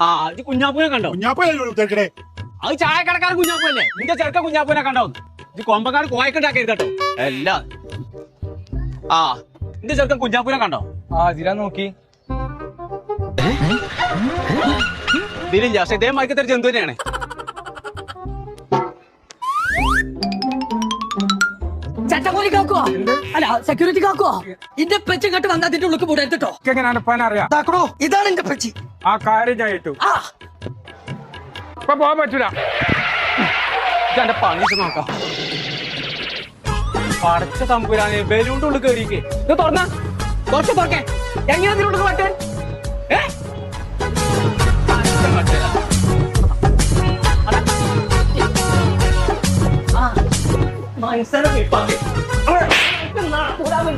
ആ ഇത് കുഞ്ഞാപ്പൂനെ കണ്ടോ? അത് ചായക്കടക്കാരൻ കുഞ്ഞാപ്പൂല്ലേ? നിന്റെ ചെറുക്ക കുഞ്ഞാപ്പൂനെ കണ്ടോ? ഇത് കൊമ്പക്കാട് കോയക്കുണ്ടാക്കരുത് കേട്ടോ എല്ലാം. ആ നിന്റെ ചെറുക്കൻ കുഞ്ഞാപ്പൂനെ കണ്ടോ? ആ ഇതിലാ നോക്കി. ഇതിലില്ല, പക്ഷെ ഇതേ മയക്കത്തെ ജന്തു തന്നെയാണ്. ചട്ടക്കോലി കാക്കുവാ അല്ല സെക്യൂരിറ്റി കാക്കുവാ. ഇന്റെ പെച്ച് ഇങ്ങോട്ട് വന്നാ അതിന്റെ ഉള്ളിൽ പോടരുത്തോ. അറിയാം ഇതാണ് എന്റെ പെച്ച്. ആ കാര്യം ഞാൻ ഏറ്റു. ഇപ്പൊ പോകാൻ പറ്റൂല. ഇതെന്റെ പണി നോക്കാം. പടച്ച തമ്പുരാനെ ബലൂണിന്റെ ഉള്ളിൽ കയറിയിക്കേ. ഇത് തുറന്ന തുറക്കേ എങ്ങനെ അതിനുള്ളിൽ പറ്റേ? മനസ്സിലാക്കി കൂടാതെ